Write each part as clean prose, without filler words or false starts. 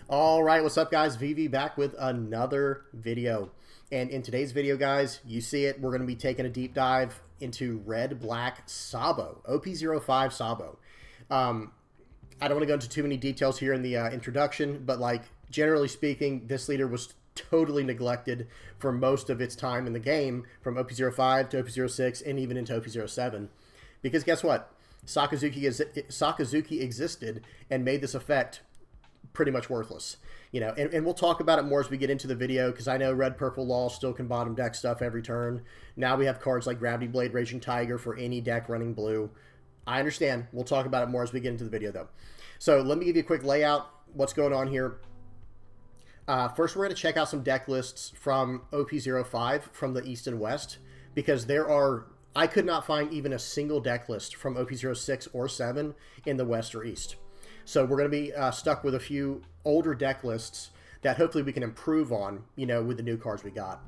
All right, what's up, guys? VV back with another video. And in today's video, guys, you see it. We're going to be taking a deep dive into Red Black Sabo, OP05 Sabo. I don't want to go into too many details here in the introduction, but like generally speaking, this leader was totally neglected for most of its time in the game, from OP05 to OP06 and even into OP07. Because guess what? Sakazuki existed and made this effect pretty much worthless, you know, and we'll talk about it more as we get into the video, because I know red purple Law still can bottom deck stuff every turn. Now we have cards like Gravity Blade, Raging Tiger for any deck running blue. I understand. We'll talk about it more as we get into the video, though. So let me give you a quick layout, what's going on here. First, we're going to check out some deck lists from OP05 from the East and West, because I could not find even a single deck list from OP06 or 7 in the West or East. So we're going to be stuck with a few older deck lists that hopefully we can improve on, you know, with the new cards we got.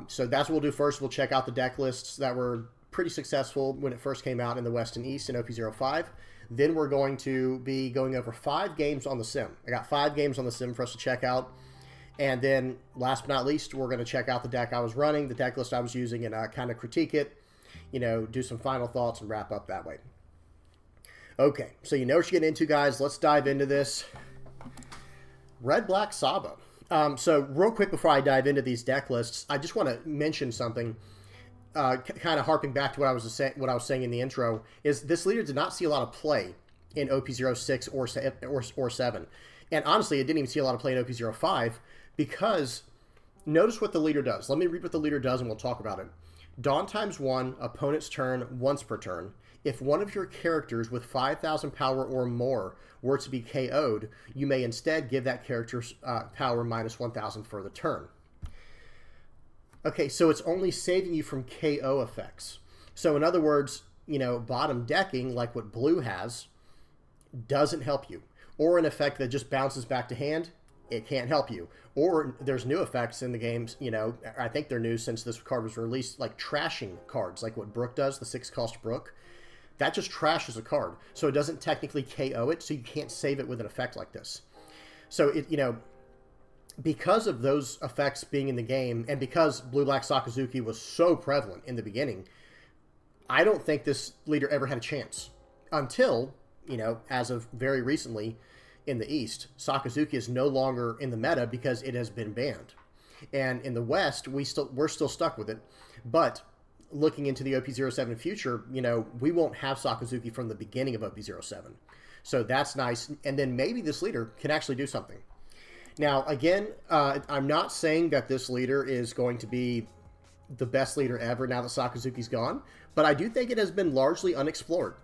So that's what we'll do first. We'll check out the deck lists that were pretty successful when it first came out in the West and East in OP05. Then we're going to be going over 5 games on the sim. I got 5 games on the sim for us to check out. And then last but not least, we're going to check out the deck I was running, the deck list I was using, and kind of critique it, you know, do some final thoughts and wrap up that way. Okay, so you know what you're getting into, guys. Let's dive into this. Red Black Sabo. So real quick before I dive into these deck lists, I just want to mention something, kind of harping back to what I was saying in the intro, is this leader did not see a lot of play in OP06 or 7. And honestly, it didn't even see a lot of play in OP05, because notice what the leader does. Let me read what the leader does and we'll talk about it. Dawn times 1, opponent's turn, once per turn. If one of your characters with 5,000 power or more were to be KO'd, you may instead give that character's power minus 1,000 for the turn. Okay, so it's only saving you from KO effects. So in other words, you know, bottom decking, like what blue has, doesn't help you. Or an effect that just bounces back to hand, it can't help you. Or there's new effects in the games, you know, I think they're new since this card was released, like trashing cards, like what Brook does, the 6-cost Brook. That just trashes a card. So it doesn't technically KO it, so you can't save it with an effect like this. So, you know, because of those effects being in the game, and because Blue-Black Sakazuki was so prevalent in the beginning, I don't think this leader ever had a chance. Until, you know, as of very recently in the East, Sakazuki is no longer in the meta because it has been banned. And in the West, we're still stuck with it. But looking into the OP07 future, you know, we won't have Sakazuki from the beginning of OP07. So that's nice. And then maybe this leader can actually do something. Now, again, I'm not saying that this leader is going to be the best leader ever now that Sakazuki's gone, but I do think it has been largely unexplored,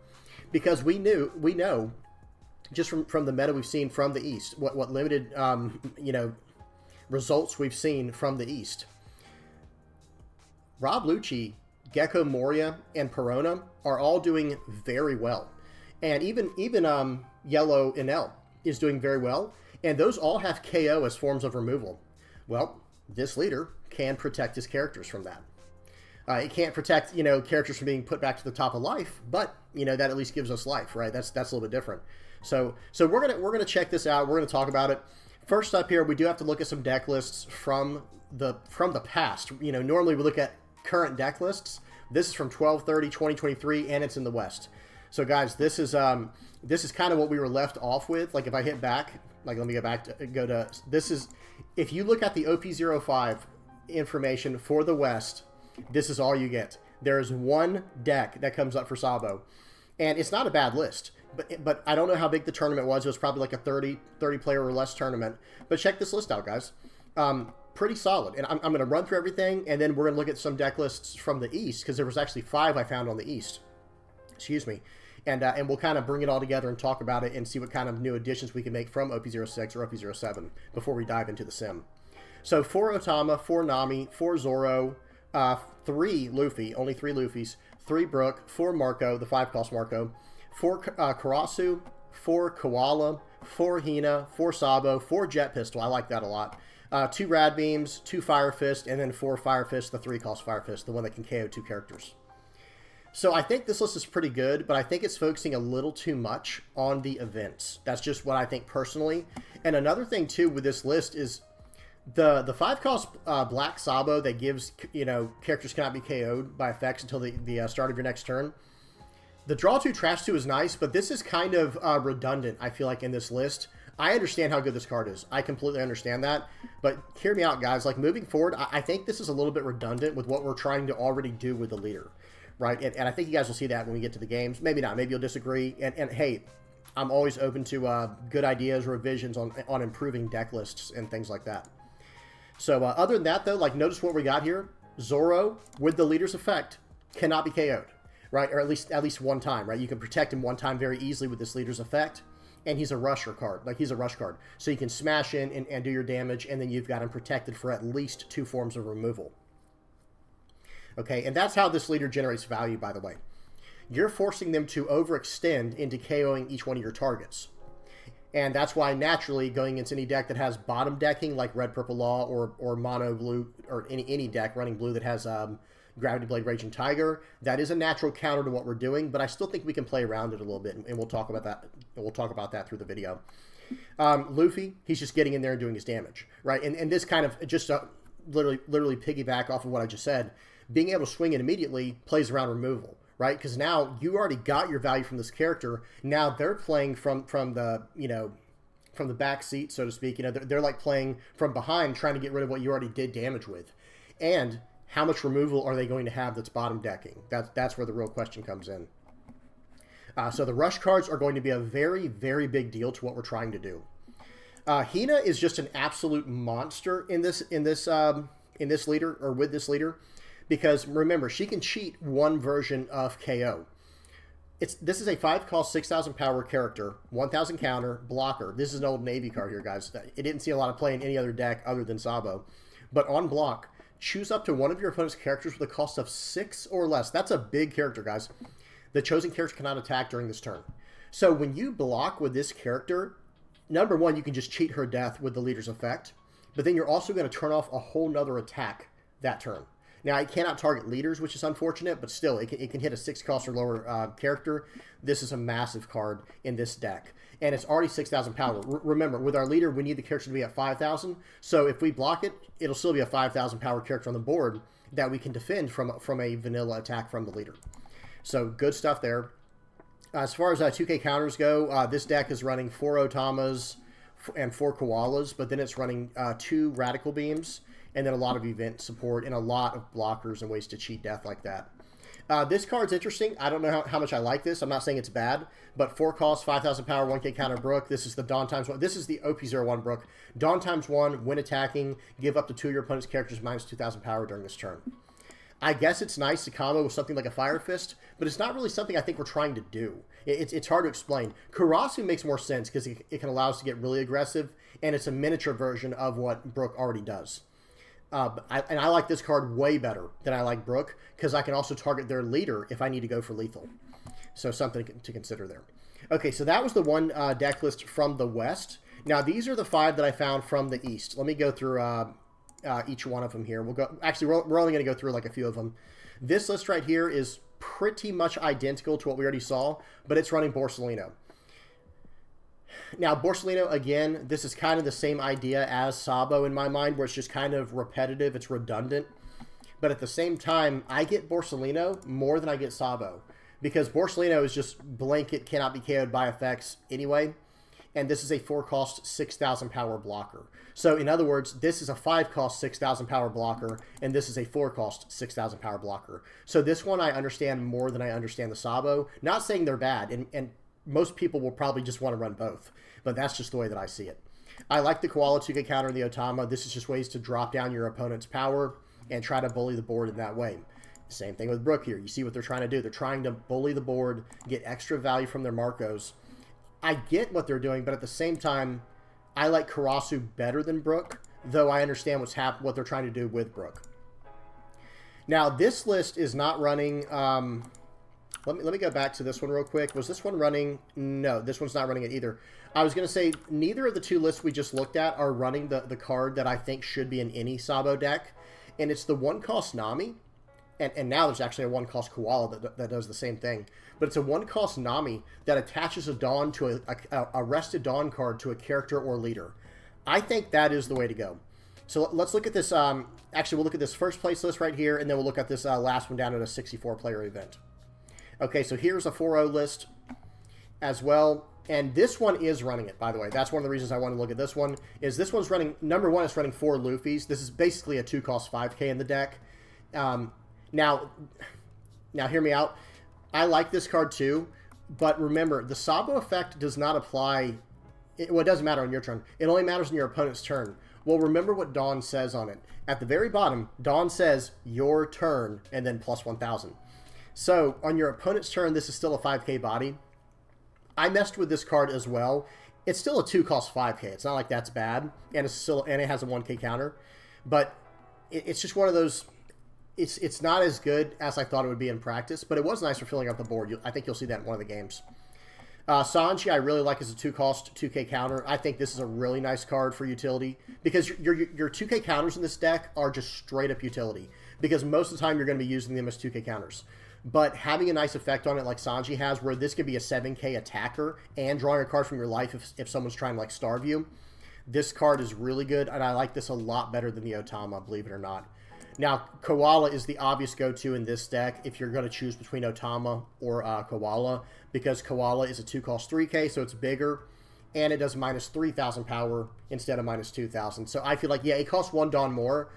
because we know just from the meta we've seen from the East, what limited, you know, results we've seen from the East. Rob Lucci, Gecko Moria, and Perona are all doing very well. And even Yellow Enel is doing very well. And those all have KO as forms of removal. Well, this leader can protect his characters from that. It can't protect, you know, characters from being put back to the top of life, but, you know, that at least gives us life, right? That's a little bit different. So we're gonna check this out. We're gonna talk about it. First up here, we do have to look at some deck lists from the past. You know, normally we look at current deck lists. This is from 12/30/2023, and it's in the West. So guys, this is kind of what we were left off with. Like if I hit back, like let me go to this is, if you look at the OP05 information for the West, this is all you get. There is one deck that comes up for Sabo, and it's not a bad list. But I don't know how big the tournament was. It was probably like a 30 player or less tournament. But check this list out, guys. Pretty solid. And I'm going to run through everything, and then we're going to look at some deck lists from the East, because there was actually 5 I found on the East. Excuse me. And we'll kind of bring it all together and talk about it and see what kind of new additions we can make from OP06 or OP07 before we dive into the sim. So 4 Otama, 4 Nami, 4 Zoro, 3 Luffy, only 3 Luffys, 3 Brook, 4 Marco, the 5-cost Marco, 4 Karasu, 4 Koala, 4 Hina, 4 Sabo, 4 Jet Pistol, I like that a lot, 2 Rad Beams, 2 Fire Fist, and then 4 Fire Fist, the 3-cost Fire Fist, the one that can KO 2 characters. So I think this list is pretty good, but I think it's focusing a little too much on the events. That's just what I think personally. And another thing too with this list is the 5-cost Black Sabo that gives, you know, characters cannot be KO'd by effects until the start of your next turn. The draw 2, trash 2 is nice, but this is kind of redundant, I feel like, in this list. I understand how good this card is. I completely understand that. But hear me out, guys. Like, moving forward, I think this is a little bit redundant with what we're trying to already do with the leader. Right? And I think you guys will see that when we get to the games. Maybe not. Maybe you'll disagree. And hey, I'm always open to good ideas, revisions on improving deck lists and things like that. So other than that, though, like, notice what we got here. Zoro, with the leader's effect, cannot be KO'd. Right? Or at least one time. Right? You can protect him one time very easily with this leader's effect. And he's a rusher card. Like, he's a rush card. So you can smash in and do your damage, and then you've got him protected for at least 2 forms of removal. Okay, and that's how this leader generates value, by the way. You're forcing them to overextend into KOing each one of your targets. And that's why, naturally, going into any deck that has bottom decking, like Red Purple Law or Mono Blue, or any deck running blue that has Gravity Blade Raging Tiger, that is a natural counter to what we're doing, but I still think we can play around it a little bit, and we'll talk about that. We'll talk about that through the video. Luffy, he's just getting in there and doing his damage, right? And this kind of just literally piggyback off of what I just said. Being able to swing it immediately plays around removal, right? Because now you already got your value from this character. Now they're playing from the, you know, from the back seat, so to speak. You know, they're like playing from behind, trying to get rid of what you already did damage with. And how much removal are they going to have that's bottom decking? That's where the real question comes in. So the rush cards are going to be a very, very big deal to what we're trying to do. Hina is just an absolute monster in this leader, or with this leader. Because, remember, she can cheat one version of KO. This is a 5-cost, 6,000 power character, 1,000 counter, blocker. This is an old Navy card here, guys. It didn't see a lot of play in any other deck other than Sabo. But on block, choose up to one of your opponent's characters with a cost of 6 or less. That's a big character, guys. The chosen character cannot attack during this turn. So when you block with this character, number one, you can just cheat her death with the leader's effect. But then you're also going to turn off a whole nother attack that turn. Now, it cannot target leaders, which is unfortunate, but still, it can hit a 6-cost or lower character. This is a massive card in this deck. And it's already 6,000 power. Remember, with our leader, we need the character to be at 5,000. So if we block it, it'll still be a 5,000 power character on the board that we can defend from a vanilla attack from the leader. So good stuff there. As far as 2K counters go, this deck is running 4 Otamas and 4 Koalas, but then it's running 2 Radical Beams, and then a lot of event support and a lot of blockers and ways to cheat death like that. This card's interesting. I don't know how much I like this. I'm not saying it's bad, but 4 cost, 5,000 power, 1K counter Brook. This is the Dawn ×1. This is the OP01 Brook. Dawn ×1, when attacking, give up to 2 of your opponent's characters minus 2,000 power during this turn. I guess it's nice to combo with something like a Fire Fist, but it's not really something I think we're trying to do. It's hard to explain. Karasu makes more sense because it can allow us to get really aggressive, and it's a miniature version of what Brook already does. And I like this card way better than I like Brook because I can also target their leader if I need to go for lethal. So something to consider there. Okay, so that was the one deck list from the West. Now, these are the 5 that I found from the East. Let me go through each one of them here. Actually, we're only going to go through like a few of them. This list right here is pretty much identical to what we already saw, but it's running Borsalino. Now, Borsalino, again, this is kind of the same idea as Sabo in my mind, where it's just kind of repetitive, it's redundant. But at the same time, I get Borsalino more than I get Sabo, because Borsalino is just blanket, cannot be KO'd by effects anyway, and this is a 4-cost, 6,000 power blocker. So, in other words, this is a 5-cost, 6,000 power blocker, and this is a 4-cost, 6,000 power blocker. So this one I understand more than I understand the Sabo. Not saying they're bad, and most people will probably just want to run both, but that's just the way that I see it. I like the Koala 2K counter and the Otama. This is just ways to drop down your opponent's power and try to bully the board in that way. Same thing with Brook here. You see what they're trying to do. They're trying to bully the board, get extra value from their Marcos. I get what they're doing, but at the same time, I like Karasu better than Brook, though I understand what they're trying to do with Brook. Now, this list is not running... Let me go back to this one real quick. Was this one running? No, this one's not running it either. I was going to say neither of the 2 lists we just looked at are running the card that I think should be in any Sabo deck, and it's the 1-cost Nami. and now there's actually a 1-cost Koala that does the same thing. But it's a 1-cost Nami that attaches a Dawn to a rested Dawn card to a character or leader. I think that is the way to go. So let's look at this. Actually, we'll look at this first place list right here, and then we'll look at this last one down at a 64-player event. Okay, so here's a 4-0 list as well. And this one is running it, by the way. That's one of the reasons I want to look at this one, is this one's running, number one, it's running 4 Luffys. This is basically a 2-cost 5K in the deck. Now hear me out. I like this card too, but remember, the Sabo effect does not apply. Well, it doesn't matter on your turn. It only matters on your opponent's turn. Well, remember what Dawn says on it. At the very bottom, Dawn says, your turn, and then plus 1,000. So, on your opponent's turn, this is still a 5K body. I messed with this card as well. It's still a 2-cost 5K. It's not like that's bad, and it has a 1K counter. But it's just one of those. It's not as good as I thought it would be in practice, but it was nice for filling out the board. I think you'll see that in one of the games. Sanji, I really like as a 2-cost 2K counter. I think this is a really nice card for utility because your 2K counters in this deck are just straight up utility because most of the time you're going to be using them as 2K counters. But having a nice effect on it like Sanji has, where this could be a 7K attacker and drawing a card from your life if someone's trying to like starve you, this card is really good, and I like this a lot better than the Otama, believe it or not. Now, Koala is the obvious go-to in this deck if you're going to choose between Otama or Koala, because Koala is a 2-cost 3K, so it's bigger, and it does minus 3,000 power instead of minus 2,000. So I feel like, yeah, it costs 1 Dawn more,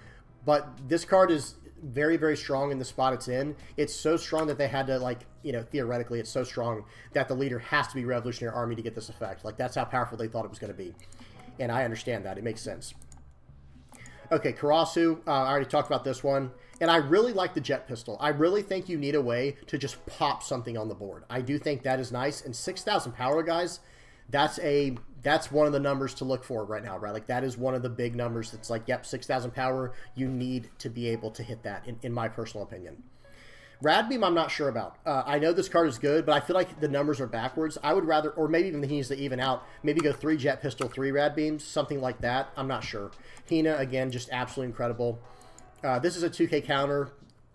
but this card is very, very strong in the spot it's in. It's so strong that they had to, like, you know, theoretically, it's so strong that the leader has to be Revolutionary Army to get this effect. Like, that's how powerful they thought it was going to be. And I understand that. It makes sense. Okay, Karasu, I already talked about this one. And I really like the Jet Pistol. I really think you need a way to just pop something on the board. I do think that is nice. And 6,000 power, guys, that's one of the numbers to look for right now, right? Like, that is one of the big numbers that's like, yep, 6,000 power. You need to be able to hit that, in my personal opinion. Radbeam, I'm not sure about. I know this card is good, but I feel like the numbers are backwards. I would rather, or maybe even he needs to even out, maybe go 3 Jet Pistol, 3 Radbeams, something like that. I'm not sure. Hina, again, just absolutely incredible. This is a 2K counter.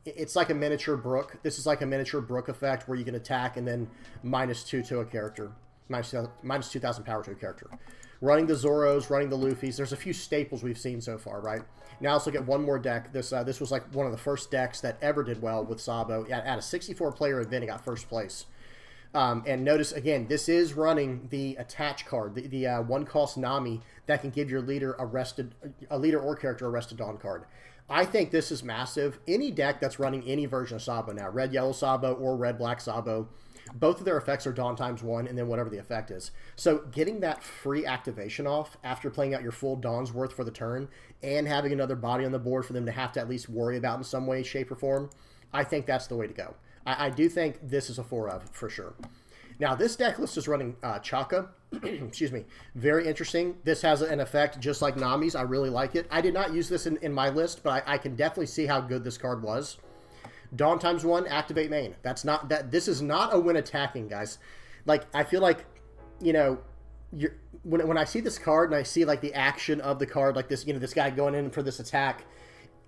It's like a miniature Brook. This is like a miniature Brook effect where you can attack and then -2 to a character. Minus 2,000 power to a character. Running the Zoros, running the Luffys. There's a few staples we've seen so far, right? Now let's look at one more deck. This was like one of the first decks that ever did well with Sabo. At a 64-player event, it got first place. And notice, again, this is running the attach card, the 1-cost Nami that can give your leader a leader or character a rested Dawn card. I think this is massive. Any deck that's running any version of Sabo now, red-yellow Sabo or red-black Sabo, both of their effects are Dawn ×1 and then whatever the effect is. So getting that free activation off after playing out your full Dawn's worth for the turn and having another body on the board for them to have to at least worry about in some way, shape, or form, I think that's the way to go. I do think this is a 4 of for sure. Now, this deck list is running Saka. Excuse me. Very interesting. This has an effect just like Nami's. I really like it. I did not use this in my list, but I can definitely see how good this card was. Dawn ×1, activate main. This is not a win attacking, guys. Like, I feel like, you know, when I see this card and I see like the action of the card, like this, you know, this guy going in for this attack,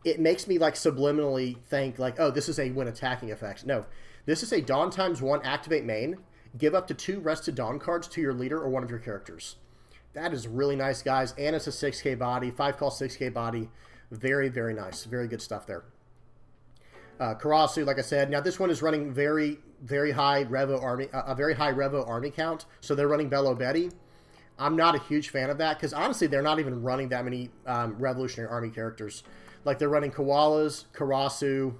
it makes me like subliminally think like, oh, this is a win attacking effect. No, this is a Dawn ×1, activate main. Give up to 2 rested Dawn cards to your leader or one of your characters. That is really nice, guys. And it's a 6K body, 5-cost 6K body. Very, very nice. Very good stuff there. Karasu, like I said, now this one is running very, very high Revo army, a very high Revo army count. So they're running Bello Betty. I'm not a huge fan of that because honestly, they're not even running that many Revolutionary Army characters. Like they're running Koalas, Karasu,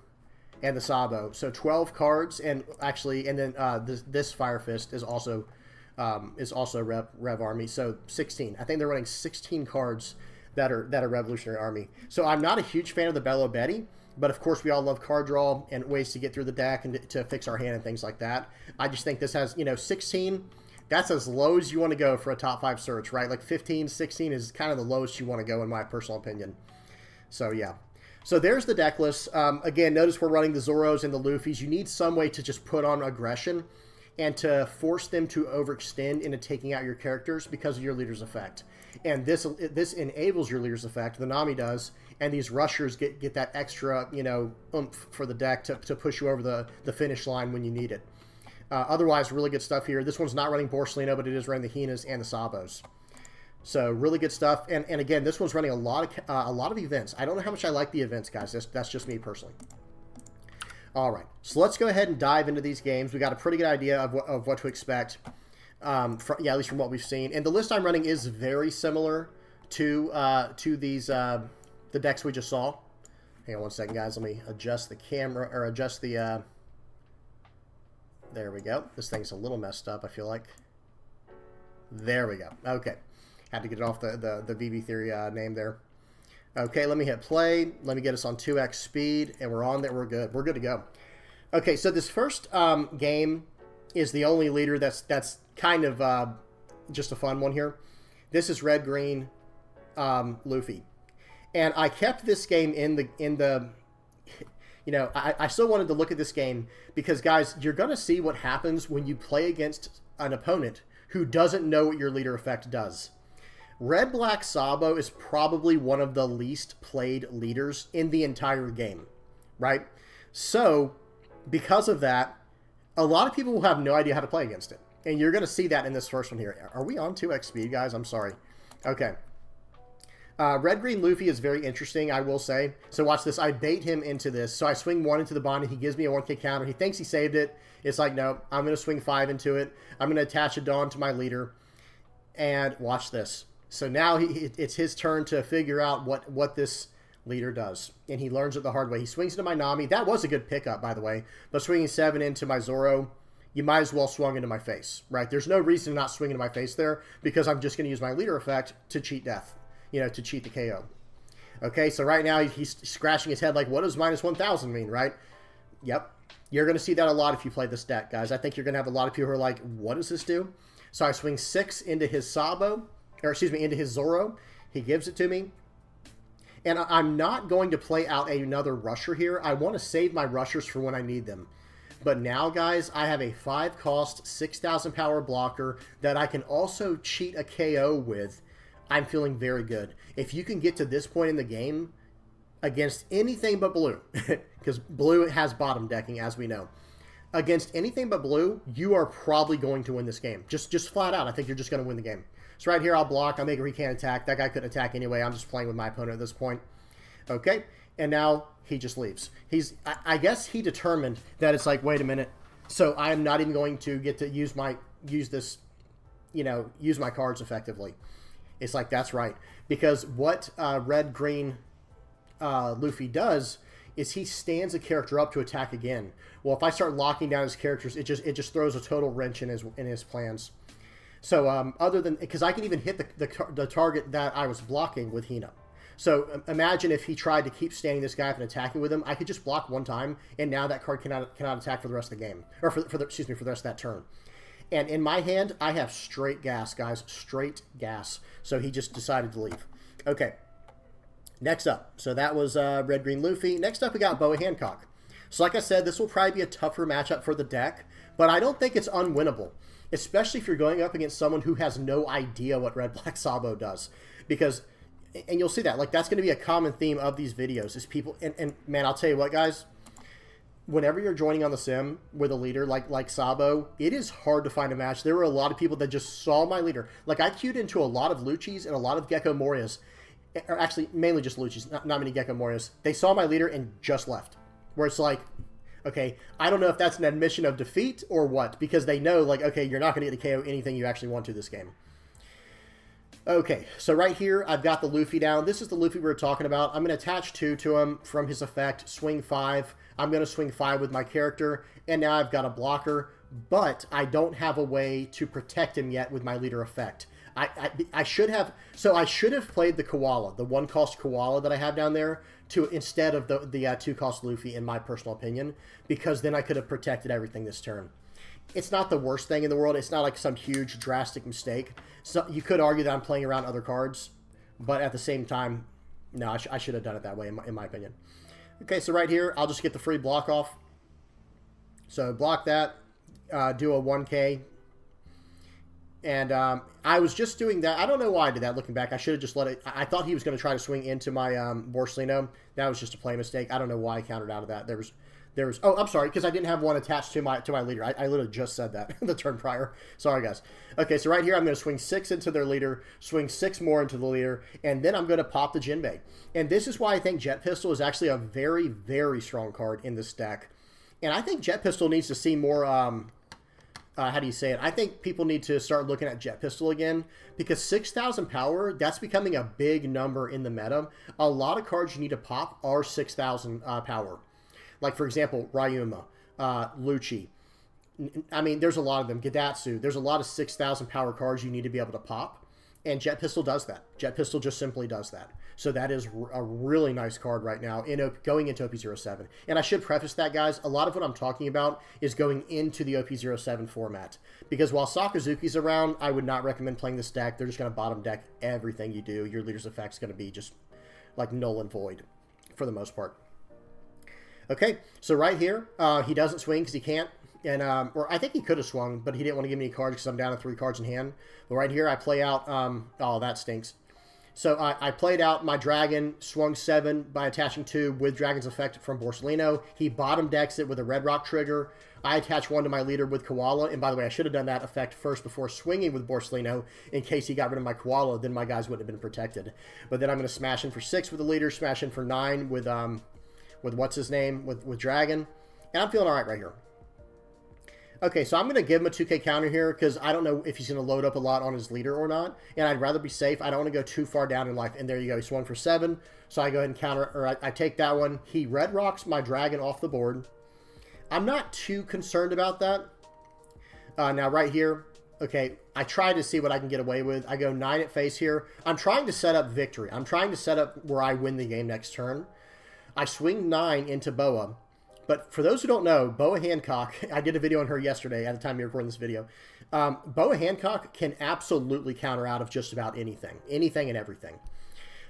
and the Sabo. So 12 cards, and actually, and then this Fire Fist is also Rev Army. So 16. I think they're running 16 cards that are Revolutionary Army. So I'm not a huge fan of the Bello Betty. But, of course, we all love card draw and ways to get through the deck and to fix our hand and things like that. I just think this has, you know, 16, that's as low as you want to go for a top 5 search, right? Like 15, 16 is kind of the lowest you want to go in my personal opinion. So, yeah. So, there's the deck list. Again, notice we're running the Zoros and the Luffys. You need some way to just put on aggression. and to force them to overextend into taking out your characters because of your leader's effect. And this enables your leader's effect, the Nami does, and these rushers get that extra, you know, oomph for the deck to push you over the finish line when you need it. Otherwise, really good stuff here. This one's not running Borsalino, but it is running the Hinas and the Sabos. So really good stuff. And again, this one's running a lot of events. I don't know how much I like the events, guys. That's just me personally. All right, so let's go ahead and dive into these games. We got a pretty good idea of what to expect. At least from what we've seen. And the list I'm running is very similar to these the decks we just saw. Hang on one second, guys. Let me adjust the camera, or adjust the... There we go. This thing's a little messed up, I feel like. There we go. Okay. Had to get it off the VV Theory name there. Okay, let me hit play. Let me get us on 2x speed, and we're on there. We're good. We're good to go. Okay, so this first game is the only leader that's kind of just a fun one here. This is Red Green Luffy, and I kept this game in the you know, I still wanted to look at this game because, guys, you're gonna see what happens when you play against an opponent who doesn't know what your leader effect does. Red Black Sabo is probably one of the least played leaders in the entire game, right? So because of that, a lot of people will have no idea how to play against it. And you're going to see that in this first one here. Are we on 2x speed, guys? I'm sorry. Okay. Red Green Luffy is very interesting, I will say. So watch this. I bait him into this. So I swing 1 into the bond, and he gives me a 1k counter. He thinks he saved it. It's like, no, I'm going to swing 5 into it. I'm going to attach a Dawn to my leader. And watch this. So now it's his turn to figure out what this leader does. And he learns it the hard way. He swings into my Nami. That was a good pickup, by the way. But swinging 7 into my Zoro, you might as well swung into my face, right? There's no reason to not swing into my face there because I'm just going to use my leader effect to cheat death, you know, to cheat the KO. Okay, so right now he's scratching his head like, what does minus 1,000 mean, right? Yep. You're going to see that a lot if you play this deck, guys. I think you're going to have a lot of people who are like, what does this do? So I swing 6 into his Sabo, or excuse me, into his Zoro. He gives it to me. And I'm not going to play out another rusher here. I want to save my rushers for when I need them. But now, guys, I have a 5-cost, 6,000 power blocker that I can also cheat a KO with. I'm feeling very good. If you can get to this point in the game against anything but blue, because blue has bottom decking, as we know. Against anything but blue, you are probably going to win this game. Just flat out, I think you're just going to win the game. So right here, I'll block. I'll make a recant attack. That guy couldn't attack anyway. I'm just playing with my opponent at this point. Okay, and now he just leaves. I guess he determined that it's like, wait a minute. So I am not even going to get to use my cards effectively. It's like, that's right. Because what Red Green Luffy does is he stands a character up to attack again. Well, if I start locking down his characters, it just throws a total wrench in his plans. So other than, because I can even hit the target that I was blocking with Hina. So imagine if he tried to keep standing this guy up and attacking with him, I could just block one time, and now that card cannot attack for the rest of the game, or for the rest of that turn. And in my hand, I have straight gas, guys, straight gas. So he just decided to leave. Okay. Next up, so that was Red Green Luffy. Next up, we got Boa Hancock. So like I said, this will probably be a tougher matchup for the deck, but I don't think it's unwinnable, especially if you're going up against someone who has no idea what Red Black Sabo does. Because, and you'll see that, like, that's going to be a common theme of these videos, is people, and man, I'll tell you what, guys, whenever you're joining on the sim with a leader like Sabo, it is hard to find a match. There were a lot of people that just saw my leader. Like, I queued into a lot of Luccis and a lot of Gecko Morias, or actually mainly just Luccis, not many Gecko Morias. They saw my leader and just left. Where it's like, okay, I don't know if that's an admission of defeat or what, because they know, like, okay, you're not going to get to KO anything you actually want to this game. Okay, so right here, I've got the Luffy down. This is the Luffy we were talking about. I'm going to attach 2 to him from his effect, swing 5. I'm going to swing 5 with my character, and now I've got a blocker, but I don't have a way to protect him yet with my leader effect. I should have played the Koala, the 1-cost Koala that I have down there, instead of the 2-cost Luffy, in my personal opinion, because then I could have protected everything this turn. It's not the worst thing in the world. It's not like some huge drastic mistake. So you could argue that I'm playing around other cards, but at the same time, no, I should have done it that way, in my opinion. Okay, so right here, I'll just get the free block off. So block that. do a 1K. And I was just doing that. I don't know why I did that looking back. I should have just let it. I thought he was going to try to swing into my Borsellino. That was just a play mistake. I don't know why I countered out of that. There was. Oh, I'm sorry, because I didn't have one attached to my leader. I literally just said that the turn prior. Sorry, guys. Okay, so right here I'm going to swing 6 into their leader, swing 6 more into the leader, and then I'm going to pop the Jinbei. And this is why I think Jet Pistol is actually a very, very strong card in this deck. And I think Jet Pistol needs to see more. How do you say it? I think people need to start looking at Jet Pistol again, because 6,000 power, that's becoming a big number in the meta. A lot of cards you need to pop are 6,000 power. Like, for example, Ryuma, Lucci. I mean, there's a lot of them. Gadatsu. There's a lot of 6,000 power cards you need to be able to pop, and Jet Pistol does that. Jet Pistol just simply does that. So that is a really nice card right now going into OP07. And I should preface that, guys, a lot of what I'm talking about is going into the OP07 format. Because while Sakazuki's around, I would not recommend playing this deck. They're just going to bottom deck everything you do. Your leader's effect's going to be just like null and void for the most part. Okay, so right here, he doesn't swing because he can't. And or I think he could have swung, but he didn't want to give me any cards because I'm down to 3 cards in hand. But right here, I play out... oh, that stinks. So I played out my Dragon, swung 7 by attaching 2 with Dragon's effect from Borsellino. He bottom decks it with a Red Rock trigger. I attach 1 to my leader with Koala. And by the way, I should have done that effect first before swinging with Borsellino in case he got rid of my Koala. Then my guys wouldn't have been protected. But then I'm going to smash in for 6 with the leader, smash in for 9 with what's his name, with Dragon. And I'm feeling all right here. Okay, so I'm going to give him a 2K counter here because I don't know if he's going to load up a lot on his leader or not. And I'd rather be safe. I don't want to go too far down in life. And there you go. He swung for 7. So I go ahead and counter, or I take that one. He red rocks my Dragon off the board. I'm not too concerned about that. Now, right here, okay, I try to see what I can get away with. I go 9 at face here. I'm trying to set up victory. I'm trying to set up where I win the game next turn. I swing 9 into Boa. But for those who don't know, Boa Hancock, I did a video on her yesterday at the time you're recording this video. Boa Hancock can absolutely counter out of just about anything. Anything and everything.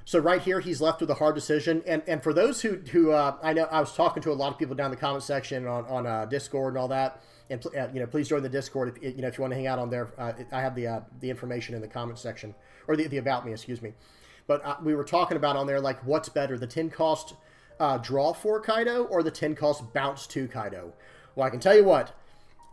So right here, he's left with a hard decision. And for those who I know I was talking to a lot of people down in the comment section on Discord and all that. And please join the Discord if you want to hang out on there. I have the information in the comment section. Or the about me, excuse me. But we were talking about on there, like, what's better, the 10 cost... draw 4 Kaido or the 10 cost bounce 2 Kaido? Well, I can tell you what,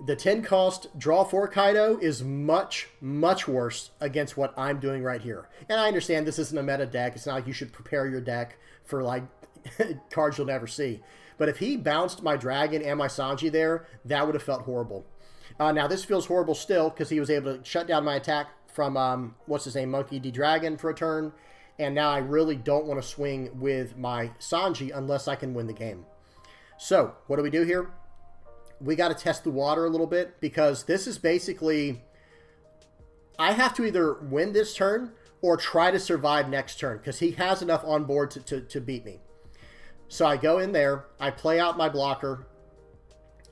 the 10 cost draw 4 Kaido is much, much worse against what I'm doing right here. And I understand this isn't a meta deck. It's not like you should prepare your deck for like cards you'll never see. But if he bounced my Dragon and my Sanji there, that would have felt horrible. Now this feels horrible still because he was able to shut down my attack from, what's his name, Monkey D. Dragon for a turn. And now I really don't want to swing with my Sanji unless I can win the game. So, what do we do here? We got to test the water a little bit because this is basically... I have to either win this turn or try to survive next turn because he has enough on board to beat me. So I go in there, I play out my blocker,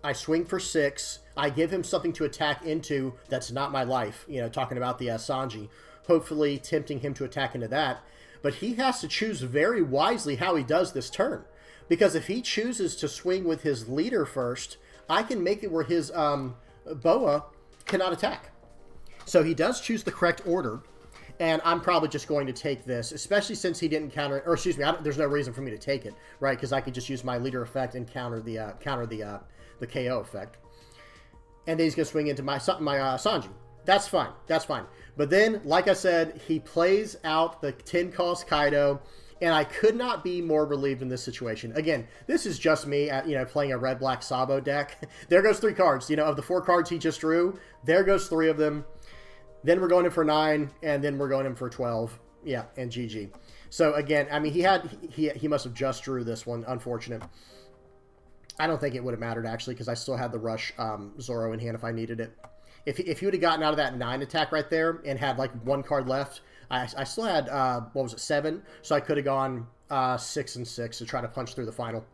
I swing for 6, I give him something to attack into that's not my life, talking about the Sanji, hopefully tempting him to attack into that. But he has to choose very wisely how he does this turn. Because if he chooses to swing with his leader first, I can make it where his Boa cannot attack. So he does choose the correct order. And I'm probably just going to take this, especially since he didn't counter, or excuse me, there's no reason for me to take it, right? Because I could just use my leader effect and counter the KO effect. And then he's going to swing into my Sanji. That's fine. That's fine. But then, like I said, he plays out the 10 cost Kaido, and I could not be more relieved in this situation. Again, this is just me at, playing a red-black Sabo deck. There goes 3 cards. Of the 4 cards he just drew, there goes 3 of them. Then we're going in for 9, and then we're going in for 12. Yeah, and GG. So again, I mean, he must have just drew this one. Unfortunate. I don't think it would have mattered actually, because I still had the Rush Zoro in hand if I needed it. If he would have gotten out of that 9 attack right there and had like 1 card left, I still had, 7? So I could have gone 6 and 6 to try to punch through the final.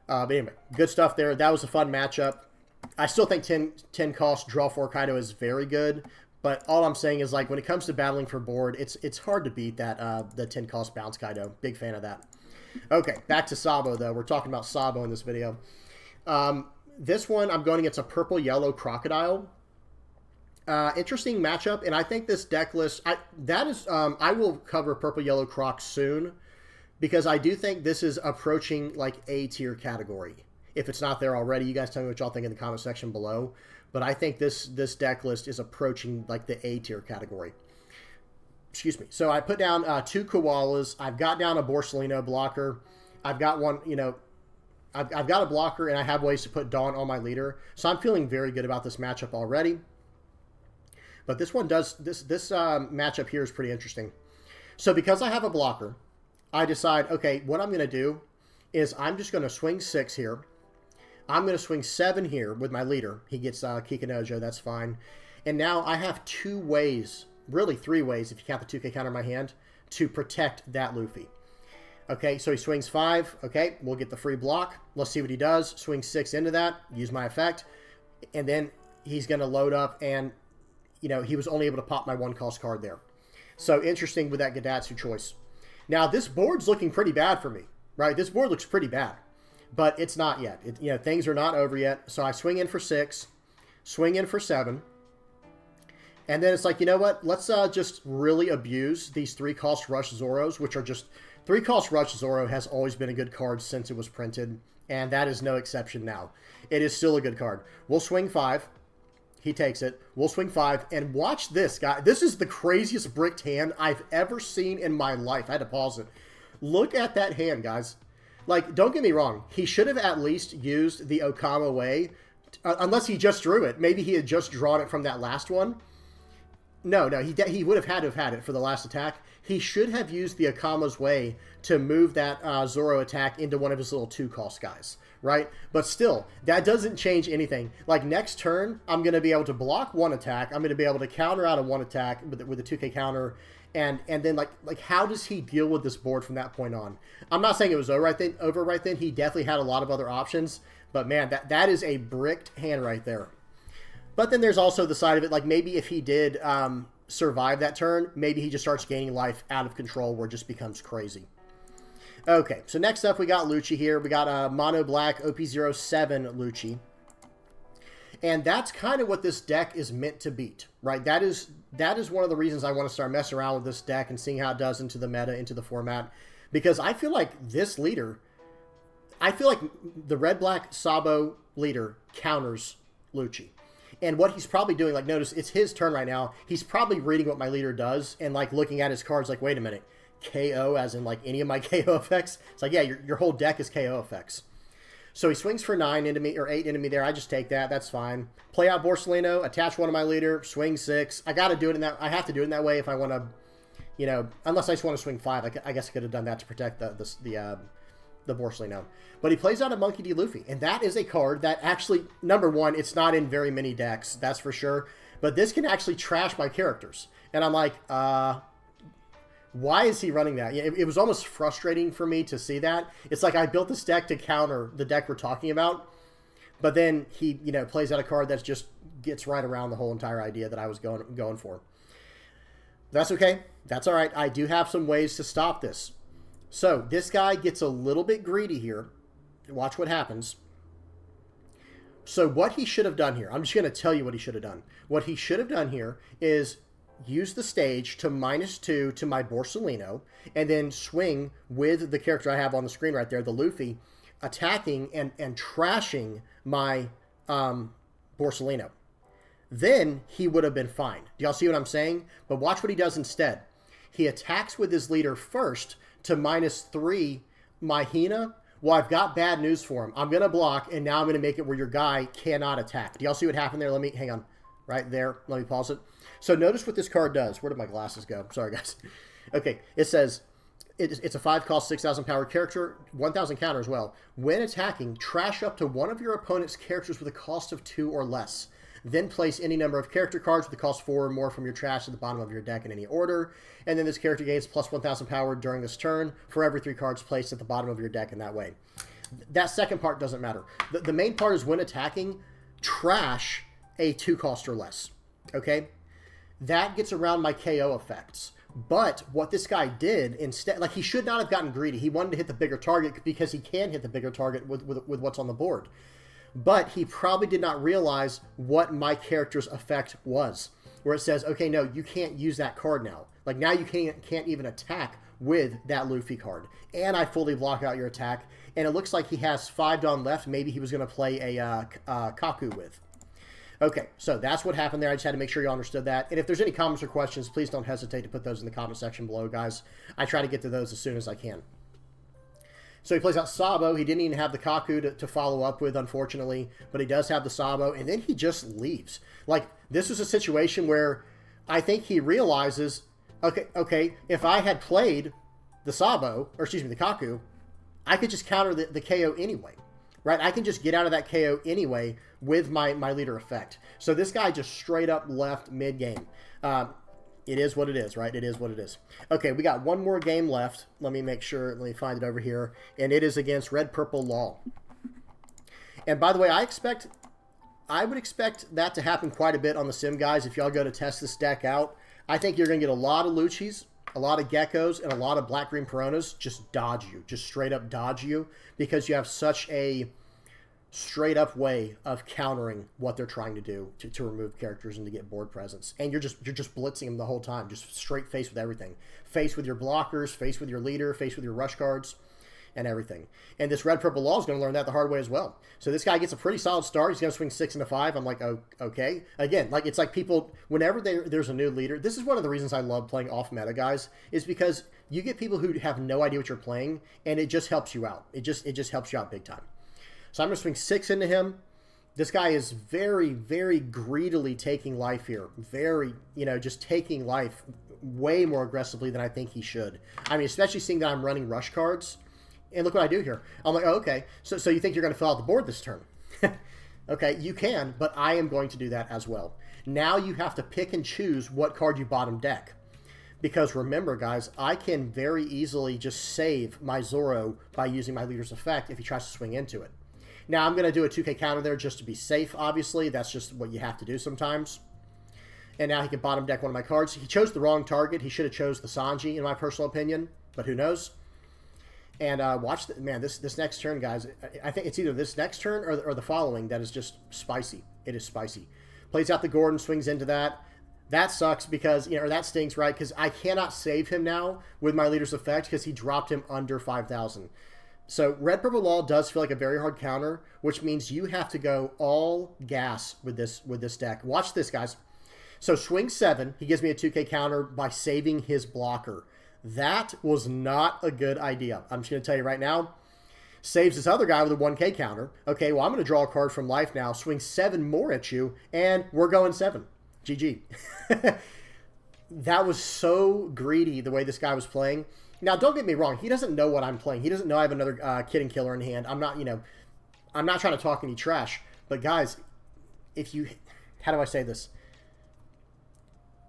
But anyway, good stuff there. That was a fun matchup. I still think 10 cost draw 4 Kaido is very good. But all I'm saying is, like, when it comes to battling for board, it's hard to beat that the 10 cost bounce Kaido. Big fan of that. Okay, back to Sabo, though. We're talking about Sabo in this video. this one, I'm going against a purple-yellow Crocodile. Interesting matchup, and I think this deck list, I will cover purple-yellow Croc soon, because I do think this is approaching like A-tier category. If it's not there already, you guys tell me what y'all think in the comment section below. But I think this deck list is approaching like the A-tier category. Excuse me. So I put down 2 Koalas. I've got down a Borsalino blocker. I've got one, you know, I've got a blocker, and I have ways to put Dawn on my leader. So I'm feeling very good about this matchup already. But this one does, this matchup here is pretty interesting. So because I have a blocker, I decide, okay, what I'm going to do is I'm just going to swing 6 here. I'm going to swing 7 here with my leader. He gets Kikinojo, that's fine. And now I have 2 ways, really 3 ways if you count the 2K counter in my hand, to protect that Luffy. Okay, so he swings 5. Okay, we'll get the free block. Let's see what he does. Swing 6 into that, use my effect. And then he's going to load up, and, you know, he was only able to pop my 1-cost card there. So interesting with that Gadatsu choice. Now, this board's looking pretty bad for me, right? This board looks pretty bad, but it's not yet. You know, things are not over yet. So I swing in for 6, swing in for 7, and then it's like, you know what? Let's just really abuse these 3-cost Rush Zoros, which are just... 3-cost Rush Zoro has always been a good card since it was printed, and that is no exception now. It is still a good card. We'll swing 5. He takes it. We'll swing 5. And watch this, guy. This is the craziest bricked hand I've ever seen in my life. I had to pause it. Look at that hand, guys. Like, don't get me wrong. He should have at least used the Okama way, unless he just drew it. Maybe he had just drawn it from that last one. No, he would have had to have had it for the last attack. He should have used the Akama's way to move that Zoro attack into one of his little 2-cost guys, right? But still, that doesn't change anything. Like, next turn, I'm going to be able to block 1 attack. I'm going to be able to counter out a 1 attack with a 2K counter. And then, like, how does he deal with this board from that point on? I'm not saying it was over right then. He definitely had a lot of other options. But, man, that is a bricked hand right there. But then there's also the side of it, like, maybe if he did survive that turn, maybe he just starts gaining life out of control where it just becomes crazy. Okay, so next up we got Lucci here. We got a Mono Black OP07 Lucci. And that's kind of what this deck is meant to beat, right? That is one of the reasons I want to start messing around with this deck and seeing how it does into the meta, into the format. Because I feel like this leader, I feel like the red-black Sabo leader counters Lucci. And what he's probably doing, like, notice, it's his turn right now. He's probably reading what my leader does and, like, looking at his cards like, wait a minute, KO as in, like, any of my KO effects? It's like, yeah, your whole deck is KO effects. So he swings for 9 into me, or 8 into me there. I just take that. That's fine. Play out Borsalino, attach one of my leader, swing 6. I got to do it in that. I have to do it in that way if I want to, you know, unless I just want to swing 5. I guess I could have done that to protect the Borsalino. But he plays out a Monkey D. Luffy, and that is a card that actually, number one, it's not in very many decks, that's for sure, but this can actually trash my characters. And I'm like, why is he running that? It was almost frustrating for me to see that. It's like I built this deck to counter the deck we're talking about, but then he, you know, plays out a card that just gets right around the whole entire idea that I was going for. That's okay. That's all right. I do have some ways to stop this. So this guy gets a little bit greedy here. Watch what happens. So what he should have done here, I'm just going to tell you what he should have done. What he should have done here is use the stage to -2 to my Borsalino, and then swing with the character I have on the screen right there, the Luffy, attacking and trashing my Borsalino. Then he would have been fine. Do y'all see what I'm saying? But watch what he does instead. He attacks with his leader first to -3 my Hina. Well, I've got bad news for him. I'm going to block, and now I'm going to make it where your guy cannot attack. Do y'all see what happened there? Let me, hang on. Right there. Let me pause it. So notice what this card does. Where did my glasses go? Sorry, guys. Okay, it says, it's a 5-cost, 6,000 power character, 1,000 counter as well. When attacking, trash up to one of your opponent's characters with a cost of 2 or less. Then place any number of character cards with a cost 4 or more from your trash at the bottom of your deck in any order. And then this character gains plus 1,000 power during this turn for every 3 cards placed at the bottom of your deck in that way. That second part doesn't matter. The main part is when attacking, trash a 2-cost or less. Okay? That gets around my KO effects. But what this guy did instead, like, he should not have gotten greedy. He wanted to hit the bigger target because he can hit the bigger target with what's on the board. But he probably did not realize what my character's effect was, where it says, okay, no, you can't use that card now. Like, now you can't even attack with that Luffy card. And I fully block out your attack. And it looks like he has 5 Dawn left. Maybe he was going to play a Kaku with. Okay, so that's what happened there. I just had to make sure you understood that. And if there's any comments or questions, please don't hesitate to put those in the comment section below, guys. I try to get to those as soon as I can. So he plays out Sabo. He didn't even have the Kaku to follow up with, unfortunately. But he does have the Sabo. And then he just leaves. Like, this was a situation where I think he realizes, okay, if I had played the Sabo, or excuse me, the Kaku, I could just counter the KO anyway. Right? I can just get out of that KO anyway with my leader effect. So this guy just straight up left mid-game. It is what it is, right? It is what it is. Okay, we got one more game left. Let me make sure. Let me find it over here. And it is against Red Purple Law. And by the way, I would expect that to happen quite a bit on the sim, guys. If y'all go to test this deck out, I think you're going to get a lot of Luccis, a lot of Geckos, and a lot of Black-Green Piranhas just dodge you. Just straight up dodge you because you have such a straight up way of countering what they're trying to do to remove characters and to get board presence. And you're just blitzing them the whole time, just straight face with everything. Face with your blockers, face with your leader, face with your rush cards, and everything. And this Red Purple Law is going to learn that the hard way as well. So this guy gets a pretty solid start. He's going to swing 6 into 5. I'm like, oh, okay. Again, like it's like people, whenever there's a new leader, this is one of the reasons I love playing off meta, guys, is because you get people who have no idea what you're playing, and it just helps you out. It just helps you out big time. So I'm going to swing 6 into him. This guy is very, very greedily taking life here. Very, just taking life way more aggressively than I think he should. I mean, especially seeing that I'm running rush cards. And look what I do here. I'm like, oh, okay. So you think you're going to fill out the board this turn. Okay, you can, but I am going to do that as well. Now you have to pick and choose what card you bottom deck. Because remember, guys, I can very easily just save my Zoro by using my leader's effect if he tries to swing into it. Now, I'm going to do a 2K counter there just to be safe, obviously. That's just what you have to do sometimes. And now he can bottom deck one of my cards. He chose the wrong target. He should have chose the Sanji, in my personal opinion. But who knows? And watch, this next turn, guys. I think it's either this next turn or the following that is just spicy. It is spicy. Plays out the Gordon, swings into that. That sucks because, or that stinks, right? Because I cannot save him now with my leader's effect because he dropped him under 5,000. So Red Purple Law does feel like a very hard counter, which means you have to go all gas with this deck. Watch this, guys. So swing 7, he gives me a 2K counter by saving his blocker. That was not a good idea. I'm just going to tell you right now. Saves this other guy with a 1K counter. Okay, well, I'm going to draw a card from life now, swing 7 more at you, and we're going 7. GG. That was so greedy the way this guy was playing. Now, don't get me wrong. He doesn't know what I'm playing. He doesn't know I have another Kid and Killer in hand. I'm not, I'm not trying to talk any trash. But, guys, if you... How do I say this?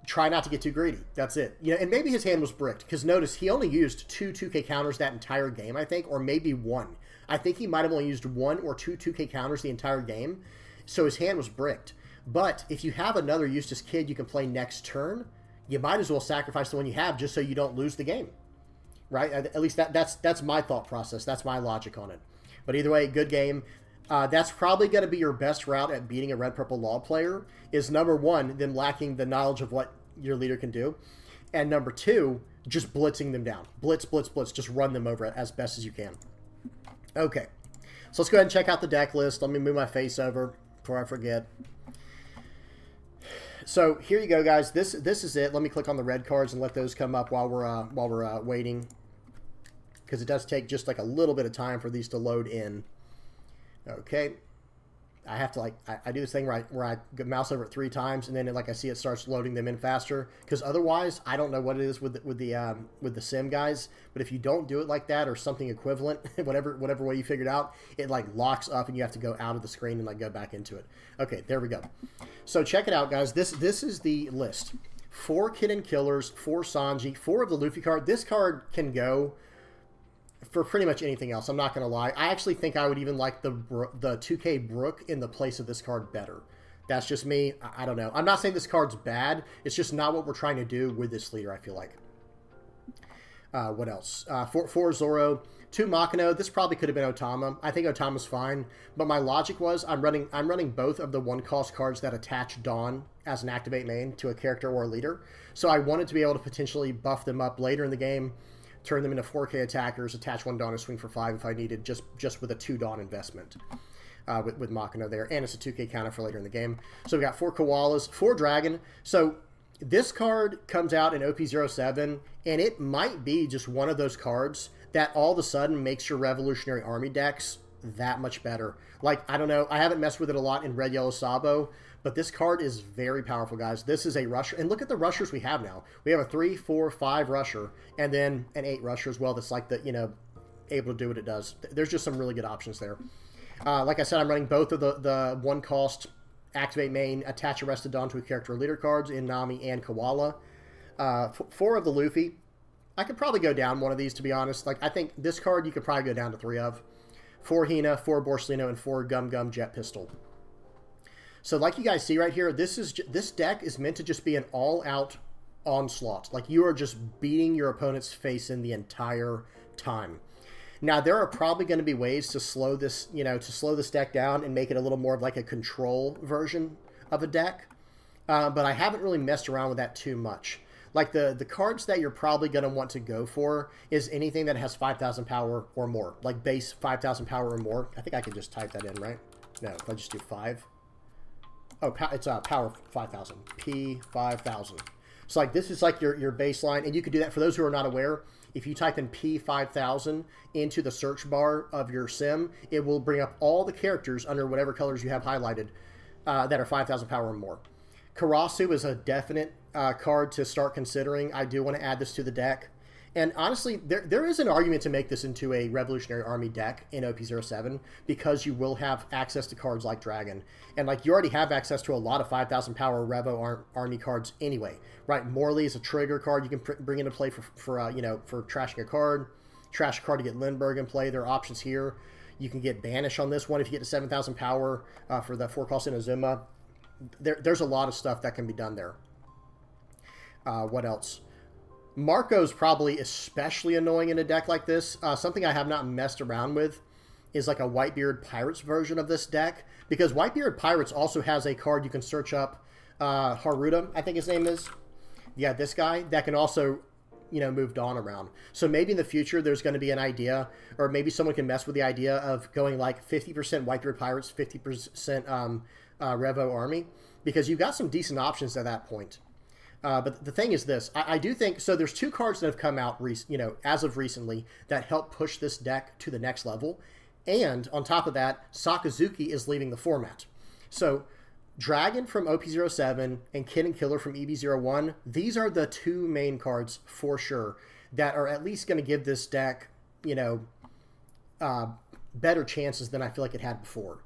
Try not to get too greedy. That's it. And maybe his hand was bricked. Because notice, he only used 2 2K counters that entire game, I think. Or maybe 1. I think he might have only used 1 or 2 2K counters the entire game. So his hand was bricked. But if you have another Eustace Kid you can play next turn, you might as well sacrifice the one you have just so you don't lose the game. Right? At least that's my thought process. That's my logic on it. But either way, good game. That's probably going to be your best route at beating a Red Purple Law player is, number 1, them lacking the knowledge of what your leader can do. And number 2, just blitzing them down. Blitz, blitz, blitz. Just run them over as best as you can. Okay. So let's go ahead and check out the deck list. Let me move my face over before I forget. So here you go, guys. This is it. Let me click on the red cards and let those come up while we're waiting, because it does take just like a little bit of time for these to load in. Okay, I have to I do this thing where I mouse over it 3 times and then I see it starts loading them in faster, because otherwise I don't know what it is with the sim, guys. But if you don't do it like that or something equivalent, whatever way you figured out, it locks up and you have to go out of the screen and go back into it. Okay, there we go. So check it out, guys. This is the list. 4 Kid and Killers, 4 Sanji, 4 of the Luffy card. This card can go for pretty much anything else. I'm not going to lie. I actually think I would even like the 2K Brook in the place of this card better. That's just me. I don't know. I'm not saying this card's bad. It's just not what we're trying to do with this leader, I feel like. What else? Four Zoro, 2 Makino. This probably could have been Otama. I think Otama's fine, but my logic was I'm running both of the 1-cost cards that attach Dawn as an activate main to a character or a leader. So I wanted to be able to potentially buff them up later in the game, turn them into 4K attackers, attach 1 Dawn and swing for 5 if I needed, just with a 2 Dawn investment. With Makino there, and it's a 2K counter for later in the game. So we got 4 Koalas, 4 Dragon. So this card comes out in OP07, and it might be just one of those cards that all of a sudden makes your Revolutionary Army decks that much better. Like, I don't know, I haven't messed with it a lot in Red, Yellow, Sabo, but this card is very powerful, guys. This is a rusher, and look at the rushers we have now. We have a 3, 4, 5 rusher, and then an 8 rusher as well that's like the, you know, able to do what it does. There's just some really good options there. Like I said, I'm running both of the 1-cost activate main, attach Arrested Dawn to a character or leader cards in Nami and Koala. 4 of the Luffy. I could probably go down one of these, to be honest. Like, I think this card you could probably go down to 3 of. 4 Hina, 4 Borsellino, and 4 Gum Gum Jet Pistol. So like you guys see right here, this deck is meant to just be an all-out onslaught. Like, you are just beating your opponent's face in the entire time. Now, there are probably going to be ways to slow this, you know, to slow this deck down and make it a little more of like a control version of a deck. But I haven't really messed around with that too much. Like, the cards that you're probably going to want to go for is anything that has 5,000 power or more. Like, base 5,000 power or more. I think I can just type that in, right? No, if I just do 5. Oh, it's power 5,000. P5000. So, like, this is like your baseline. And you could do that. For those who are not aware, if you type in P5000 into the search bar of your sim, it will bring up all the characters under whatever colors you have highlighted that are 5,000 power or more. Karasu is a definite card to start considering. I do want to add this to the deck. And honestly, there is an argument to make this into a Revolutionary Army deck in OP07 because you will have access to cards like Dragon. And like, you already have access to a lot of 5,000 power Revo Army cards anyway, right? Morley is a trigger card you can bring into play for you know, for trashing a card. Trash a card to get Lindbergh in play. There are options here. You can get Banish on this one if you get to 7,000 power for the 4-cost Inazuma. There's a lot of stuff that can be done there. What else? Marco's probably especially annoying in a deck like this. Something I have not messed around with is like a Whitebeard Pirates version of this deck, because Whitebeard Pirates also has a card you can search up, Haruta, I think his name is. Yeah, this guy, that can also, you know, move Dawn around. So maybe in the future there's going to be an idea, or maybe someone can mess with the idea of going like 50% Whitebeard Pirates, 50% Revo Army, because you've got some decent options at that point. But the thing is this, I do think, so there's 2 cards that have come out, you know, as of recently that help push this deck to the next level. And on top of that, Sakazuki is leaving the format. So Dragon from OP07 and Kid and Killer from EB01, these are the 2 main cards for sure that are at least going to give this deck, you know, better chances than I feel like it had before.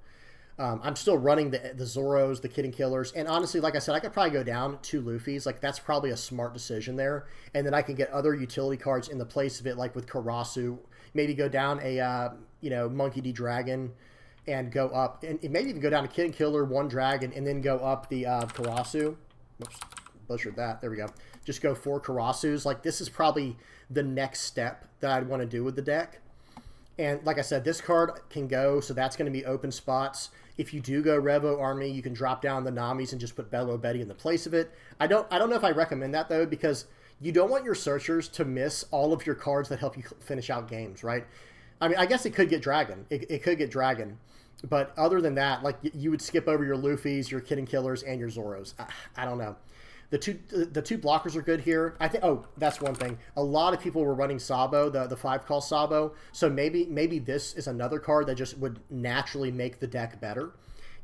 I'm still running the Zoros, the Kid and Killers, and honestly, like I said, I could probably go down 2 Luffys. Like, that's probably a smart decision there, and then I can get other utility cards in the place of it, like with Karasu. Maybe go down a you know, Monkey D Dragon, and go up, and maybe even go down to Kid and Killer, 1 Dragon, and then go up the Karasu. Oops, butchered that. There we go. Just go 4 Karasus. Like, this is probably the next step that I'd want to do with the deck. And like I said, this card can go, so that's going to be open spots. If you do go Revo Army, you can drop down the Namis and just put Bello Betty in the place of it. I don't know if I recommend that, though, because you don't want your searchers to miss all of your cards that help you finish out games, right? I mean, I guess it could get Dragon. It could get Dragon. But other than that, like, you would skip over your Luffys, your Kid and Killers, and your Zoros. I don't know. The two blockers are good here. I think. Oh, that's one thing. A lot of people were running Sabo, the 5-cost Sabo. So maybe this is another card that just would naturally make the deck better.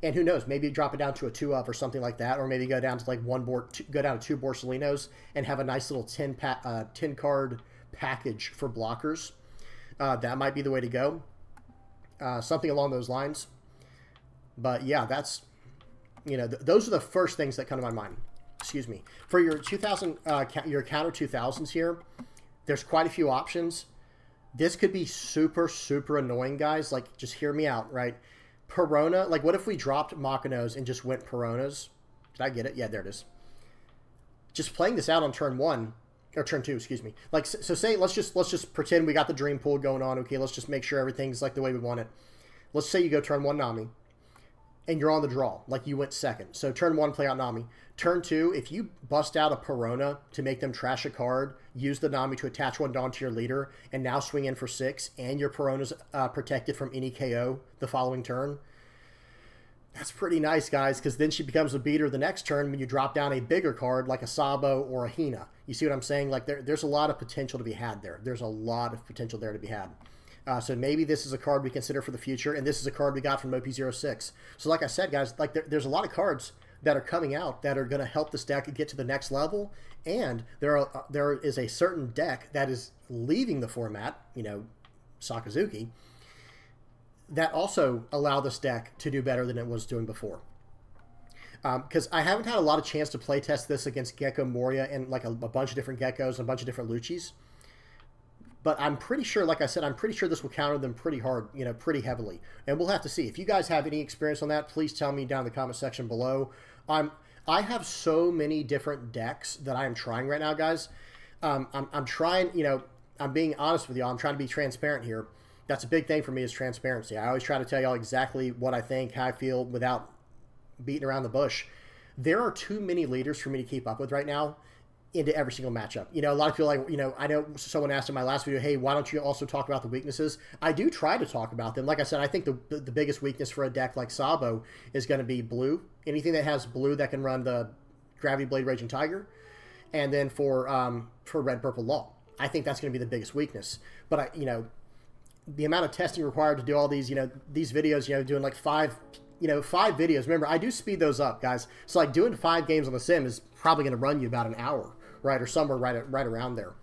And who knows? Maybe drop it down to a 2-up or something like that, or maybe go down to like go down to 2 Borsellinos and have a nice little 10 card package for blockers. That might be the way to go. Something along those lines. But yeah, that's, you know, those are the first things that come to my mind. Excuse me. For your 2000, your counter 2000s here, there's quite a few options. This could be super, super annoying, guys. Like, just hear me out, right? Perona, like, what if we dropped Makinos and just went Peronas? Did I get it? Yeah, there it is. Just playing this out on turn 1, or turn 2, excuse me. Like, so say, let's just pretend we got the dream pool going on. Okay, let's just make sure everything's like the way we want it. Let's say you go turn 1 Nami, and you're on the draw, like you went second. So turn 1, play out Nami. Turn 2, if you bust out a Perona to make them trash a card, use the Nami to attach 1 Dawn to your leader, and now swing in for 6, and your Perona's protected from any KO the following turn, that's pretty nice, guys, because then she becomes a beater the next turn when you drop down a bigger card like a Sabo or a Hina. You see what I'm saying? Like, there's a lot of potential to be had there. There's a lot of potential there to be had. So maybe this is a card we consider for the future, and this is a card we got from OP06. So like I said, guys, like there's a lot of cards that are coming out that are going to help this deck get to the next level, and there is a certain deck that is leaving the format, you know, Sakazuki, that also allow this deck to do better than it was doing before. Because I haven't had a lot of chance to play test this against Gecko Moria and like a bunch of different Geckos and a bunch of different Luccis. But I'm pretty sure, like I said, I'm pretty sure this will counter them pretty hard, you know, pretty heavily. And we'll have to see. If you guys have any experience on that, please tell me down in the comment section below. I have so many different decks that I am trying right now, guys. I'm trying, you know, I'm being honest with y'all. I'm trying to be transparent here. That's a big thing for me, is transparency. I always try to tell y'all exactly what I think, how I feel, without beating around the bush. There are too many leaders for me to keep up with right now into every single matchup. You know, a lot of people, like, you know, I know someone asked in my last video, hey, why don't you also talk about the weaknesses? I do try to talk about them. Like I said, I think the biggest weakness for a deck like Sabo is going to be blue. Anything that has blue that can run the Gravity Blade Raging Tiger. And then for Red Purple Law, I think that's going to be the biggest weakness. But, you know, the amount of testing required to do all these, you know, these videos, you know, doing like 5 videos. Remember, I do speed those up, guys. So like doing 5 games on the sim is probably going to run you about an hour, right? Or somewhere right around there.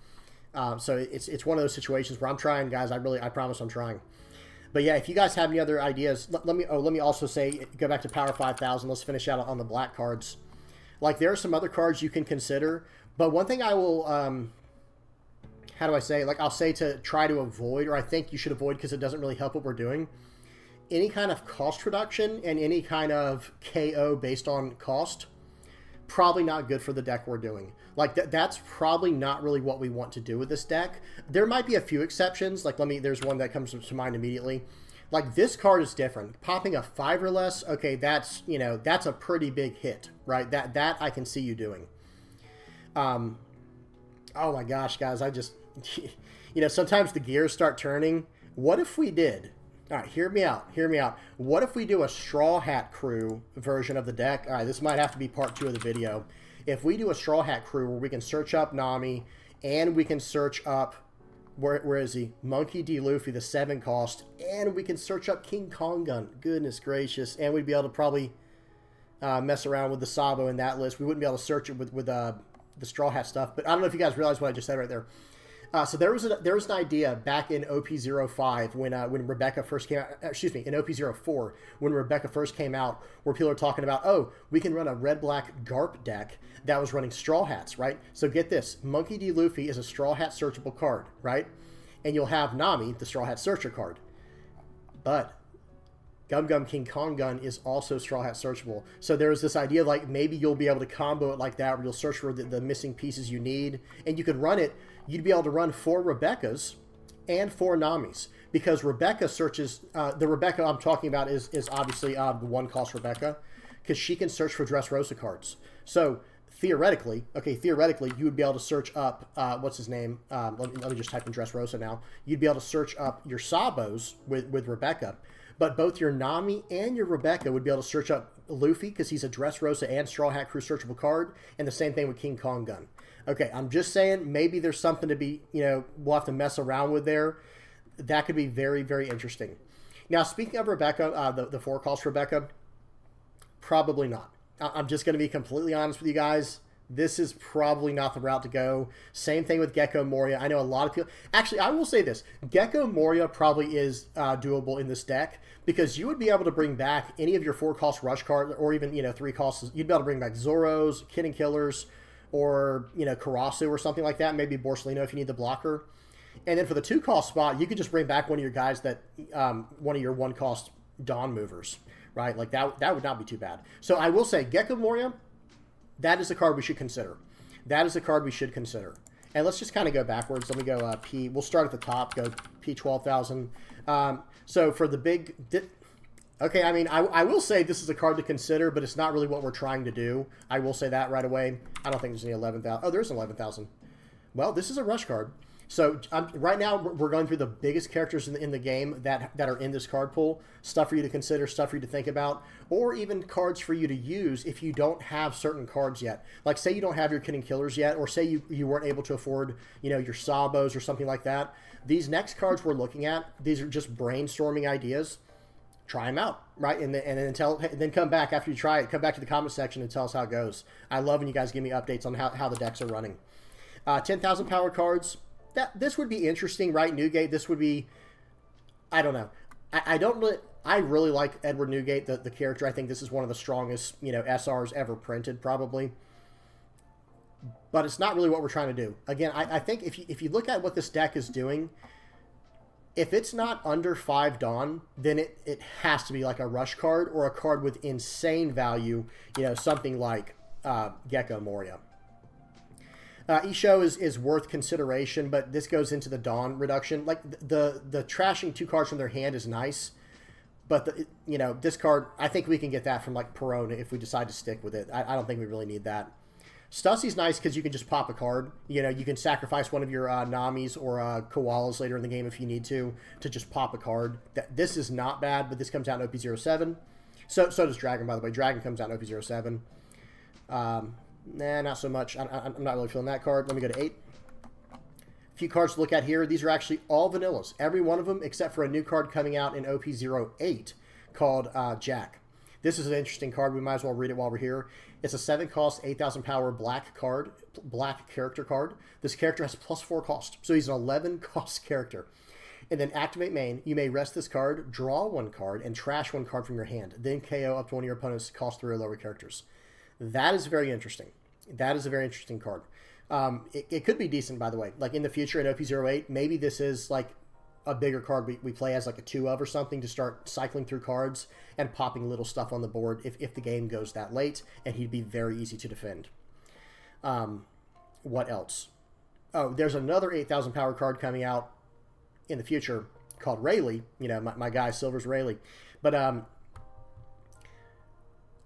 So it's one of those situations where I'm trying, guys. I promise I'm trying. But yeah, if you guys have any other ideas, let me also say, go back to Power 5000. Let's finish out on the black cards. Like, there are some other cards you can consider, but one thing I will, how do I say, like, I'll say to try to avoid, or I think you should avoid because it doesn't really help what we're doing, any kind of cost reduction and any kind of KO based on cost, probably not good for the deck we're doing. Like, that's probably not really what we want to do with this deck. There might be a few exceptions. Like, there's one that comes to mind immediately. Like, this card is different. Popping a 5 or less, okay, that's, you know, that's a pretty big hit, right? That I can see you doing. Oh my gosh, guys, I just, you know, sometimes the gears start turning. What if we did? All right, hear me out. Hear me out. What if we do a Straw Hat Crew version of the deck? All right, this might have to be part 2 of the video. If we do a Straw Hat Crew where we can search up Nami and we can search up, where is he? Monkey D. Luffy, the 7 cost, and we can search up King Kong Gun. Goodness gracious. And we'd be able to probably mess around with the Sabo in that list. We wouldn't be able to search it with the Straw Hat stuff. But I don't know if you guys realize what I just said right there. So there was an idea back in OP05 when Rebecca first came out, excuse me, in OP04 when Rebecca first came out, where people are talking about, oh, we can run a red-black GARP deck that was running Straw Hats, right? So get this, Monkey D. Luffy is a Straw Hat searchable card, right? And you'll have Nami, the Straw Hat searcher card. But Gum Gum King Kong Gun is also Straw Hat searchable. So there's this idea, like, maybe you'll be able to combo it like that, where you'll search for the missing pieces you need, and you could run it. You'd be able to run 4 Rebeccas and 4 Namis, because Rebecca searches, the Rebecca I'm talking about is obviously the 1-cost Rebecca, because she can search for Dressrosa cards. So theoretically, you would be able to search up, what's his name? Let me just type in Dressrosa now. You'd be able to search up your Sabos with Rebecca, but both your Nami and your Rebecca would be able to search up Luffy, because he's a Dressrosa and Straw Hat Crew searchable card, and the same thing with King Kong Gun. Okay, I'm just saying, maybe there's something to be, you know, we'll have to mess around with there. That could be very, very interesting. Now, speaking of Rebecca, the 4-cost Rebecca, probably not. I'm just going to be completely honest with you guys. This is probably not the route to go. Same thing with Gecko Moria. I know a lot of people... Actually, I will say this. Gecko Moria probably is doable in this deck, because you would be able to bring back any of your 4-cost rush cards, or even, you know, 3 costs. You'd be able to bring back Zoros, Kid Killers, or, you know, Karasu or something like that. Maybe Borsalino if you need the blocker. And then for the 2-cost spot, you could just bring back one of your guys that, one of your 1-cost Dawn movers, right? Like, that would not be too bad. So I will say, Gecko Moria, that is a card we should consider. That is a card we should consider. And let's just kind of go backwards. Let me go P. We'll start at the top, go P12,000. So for the big... Okay, I mean, I will say this is a card to consider, but it's not really what we're trying to do. I will say that right away. I don't think there's any 11,000. Oh, there's 11,000. Well, this is a rush card. So right now, we're going through the biggest characters in the game that are in this card pool. Stuff for you to consider, stuff for you to think about, or even cards for you to use if you don't have certain cards yet. Like, say you don't have your King Killers yet, or say you weren't able to afford, you know, your Sabos or something like that. These next cards we're looking at, these are just brainstorming ideas. Try them out, right? And then come back after you try it. Come back to the comment section and tell us how it goes. I love when you guys give me updates on how the decks are running. 10,000 power cards. This would be interesting, right? Newgate. This would be, I don't know. I really like Edward Newgate, the character. I think this is one of the strongest, you know, SRs ever printed, probably. But it's not really what we're trying to do. Again, I think if you look at what this deck is doing, if it's not under 5 Dawn, then it has to be like a rush card or a card with insane value, you know, something like Gecko Moria. Isho is worth consideration, but this goes into the Dawn reduction. Like, the trashing 2 cards from their hand is nice, but, you know, this card, I think we can get that from, like, Perona if we decide to stick with it. I don't think we really need that. Stussy's nice because you can just pop a card. You know, you can sacrifice one of your Namis or Koalas later in the game if you need to just pop a card. This is not bad, but this comes out in OP07. So does Dragon, by the way. Dragon comes out in OP07. Nah, not so much. I'm not really feeling that card. Let me go to 8. A few cards to look at here. These are actually all vanillas. Every one of them except for a new card coming out in OP08 called Jack. This is an interesting card. We might as well read it while we're here. It's a 7-cost, 8,000 power black character card. This character has +4 cost, so he's an 11-cost character. And then activate main. You may rest this card, draw 1 card, and trash 1 card from your hand. Then KO up to one of your opponent's cost 3 or lower characters. That is very interesting. That is a very interesting card. It could be decent, by the way. Like, in the future in OP08, maybe this is like a bigger card we play as like a 2 of or something to start cycling through cards and popping little stuff on the board if the game goes that late, and he'd be very easy to defend. What else? Oh, there's another 8,000 power card coming out in the future called Rayleigh. You know, my guy Silver's Rayleigh. But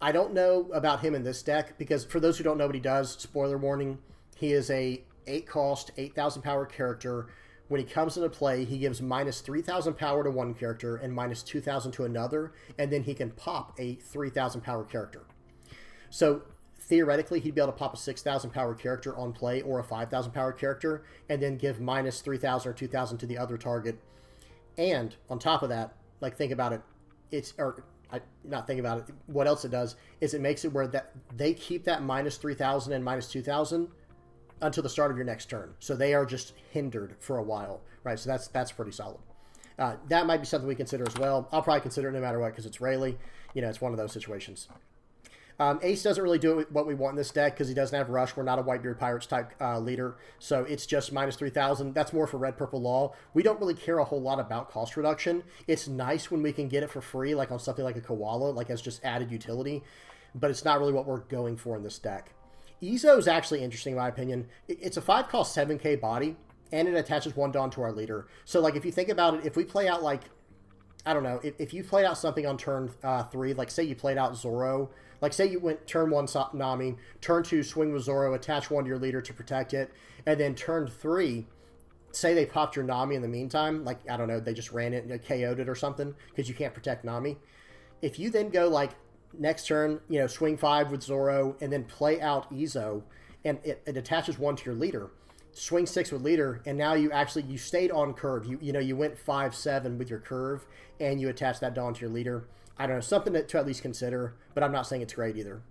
I don't know about him in this deck because for those who don't know what he does, spoiler warning, he is a 8-cost, 8,000 power character. When he comes into play, he gives -3,000 power to one character and -2,000 to another, and then he can pop a 3,000 power character. So theoretically, he'd be able to pop a 6,000 power character on play or a 5,000 power character, and then give -3,000 or 2,000 to the other target. And on top of that, like, think about it, not think about it. What else it does is it makes it where that they keep that -3,000 and -2,000 until the start of your next turn. So they are just hindered for a while, right? So that's pretty solid. That might be something we consider as well. I'll probably consider it no matter what because it's Rayleigh. You know, it's one of those situations. Ace doesn't really do what we want in this deck because he doesn't have Rush. We're not a Whitebeard Pirates type leader, so it's just -3,000. That's more for Red Purple Law. We don't really care a whole lot about cost reduction. It's nice when we can get it for free, like on something like a Koala, like as just added utility, but it's not really what we're going for in this deck. Ezo is actually interesting in my opinion. It's a 5-cost 7k body, and it attaches 1 Dawn to our leader. So like if you think about it, if we play out like, I don't know, if you played out something on turn 3, like say you played out Zoro, like say you went turn 1 Nami, turn 2 swing with Zoro, attach 1 to your leader to protect it, and then turn 3, say they popped your Nami in the meantime, like I don't know, they just ran it and KO'd it or something because you can't protect Nami. If you then go like next turn, you know, swing 5 with Zoro and then play out Ezo and it attaches 1 to your leader, swing 6 with leader, and now you stayed on curve. You know, you went 5-7 with your curve and you attach that Dawn to your leader. I don't know, something to at least consider, but I'm not saying it's great either.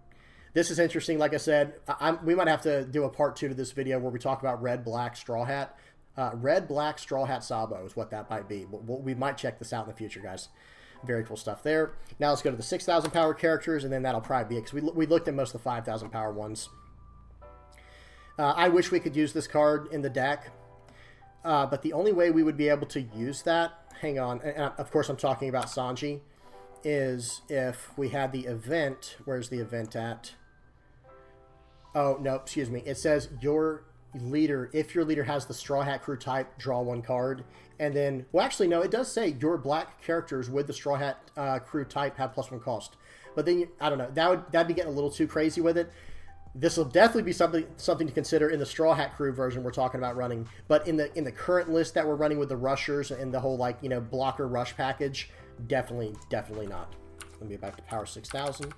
This is interesting. Like I said, we might have to do a part 2 to this video where we talk about Red, Black, Straw Hat. Red, Black, Straw Hat Sabo is what that might be. We might check this out in the future, guys. Very cool stuff there. Now let's go to the 6,000 power characters, and then that'll probably be it, because we looked at most of the 5,000 power ones. I wish we could use this card in the deck, but the only way we would be able to use that, hang on, and of course I'm talking about Sanji, is if we had the event. Where's the event at? Oh, no, excuse me. It says leader, if your leader has the Straw Hat Crew type, draw 1 card. And then, well, actually, no, it does say your black characters with the Straw Hat Crew type have +1 cost. But then, I don't know, that'd be getting a little too crazy with it. This will definitely be something to consider in the Straw Hat Crew version we're talking about running. But in the current list that we're running with the rushers and the whole, like, you know, blocker rush package, definitely not. Let me get back to Power 6000.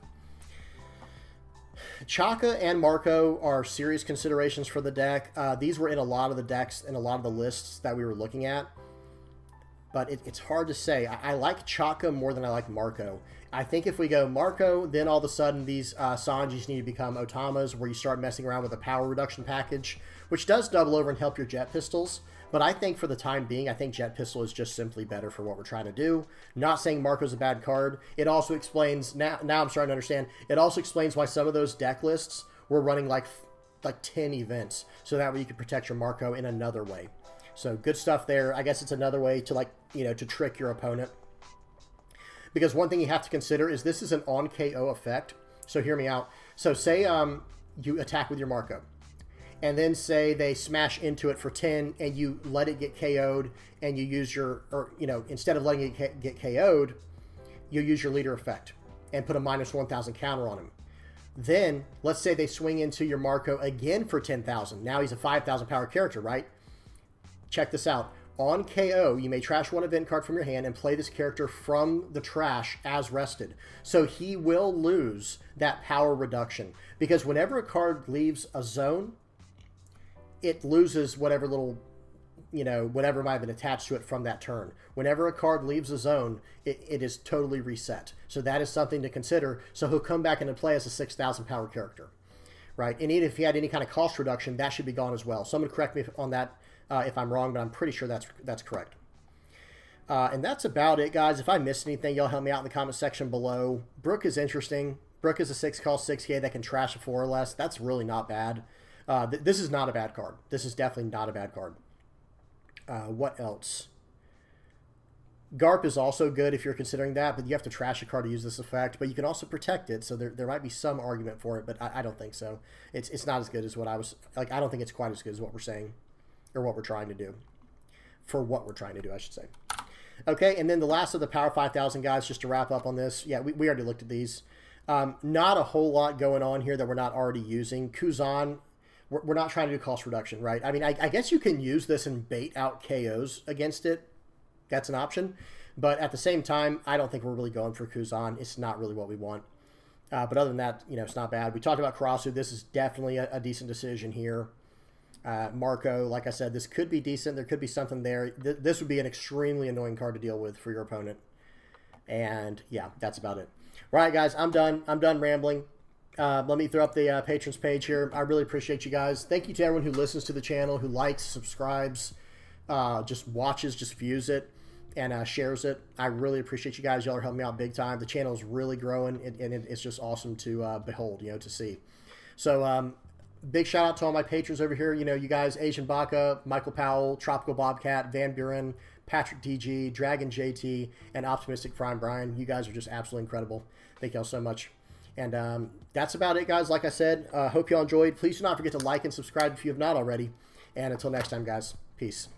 Saka and Marco are serious considerations for the deck. These were in a lot of the decks and a lot of the lists that we were looking at. But it's hard to say. I like Saka more than I like Marco. I think if we go Marco, then all of a sudden these Sanjis need to become Otamas, where you start messing around with a power reduction package, which does double over and help your jet pistols. But I think for the time being, I think jet pistol is just simply better for what we're trying to do. Not saying Marco's a bad card. It also explains, now I'm starting to understand, it also explains why some of those deck lists were running like 10 events, so that way you could protect your Marco in another way. So good stuff there. I guess it's another way to, like, you know, to trick your opponent. Because one thing you have to consider is this is an on KO effect. So hear me out. So say you attack with your Marco, and then say they smash into it for 10, and you let it get KO'd, and you use your, or, you know, instead of letting it get KO'd, you use your leader effect and put a -1000 counter on him. Then let's say they swing into your Marco again for 10,000. Now he's a 5,000 power character, right? Check this out. On KO, you may trash 1 event card from your hand and play this character from the trash as rested. So he will lose that power reduction. Because whenever a card leaves a zone, it loses whatever little, you know, whatever might have been attached to it from that turn. Whenever a card leaves a zone, it is totally reset. So that is something to consider. So he'll come back into play as a 6,000 power character, right? And even if he had any kind of cost reduction, that should be gone as well. Someone correct me on that if I'm wrong, but I'm pretty sure that's correct. And that's about it, guys. If I missed anything, y'all help me out in the comment section below. Brook is interesting. Brook is a 6-cost 6K that can trash a 4 or less. That's really not bad. This is not a bad card. This is definitely not a bad card. What else? Garp is also good if you're considering that, but you have to trash a card to use this effect. But you can also protect it, so there might be some argument for it, but I don't think so. It's not as good as what I was... Like, I don't think it's quite as good as what we're saying. Or what we're trying to do. For what we're trying to do, I should say. Okay, and then the last of the Power 5000 guys, just to wrap up on this. Yeah, we already looked at these. Not a whole lot going on here that we're not already using. Kuzan, we're not trying to do cost reduction, right? I mean, I guess you can use this and bait out KOs against it. That's an option. But at the same time, I don't think we're really going for Kuzan. It's not really what we want. But other than that, you know, it's not bad. We talked about Karasu. This is definitely a decent decision here. Marco, like I said, this could be decent. There could be something there. This would be an extremely annoying card to deal with for your opponent. And yeah, that's about it. All right, guys, I'm done. I'm done rambling. Let me throw up the patrons page here. I really appreciate you guys. Thank you to everyone who listens to the channel, who likes, subscribes, just watches, just views it, and shares it. I really appreciate you guys. Y'all are helping me out big time. The channel is really growing, and it's just awesome to behold, you know, to see. So, big shout out to all my patrons over here. You know, you guys, Asian Baka, Michael Powell, Tropical Bobcat, Van Buren, Patrick DG, Dragon JT, and Optimistic Prime Brian. You guys are just absolutely incredible. Thank y'all so much. And that's about it, guys. Like I said, hope y'all enjoyed. Please do not forget to like and subscribe if you have not already. And until next time, guys, peace.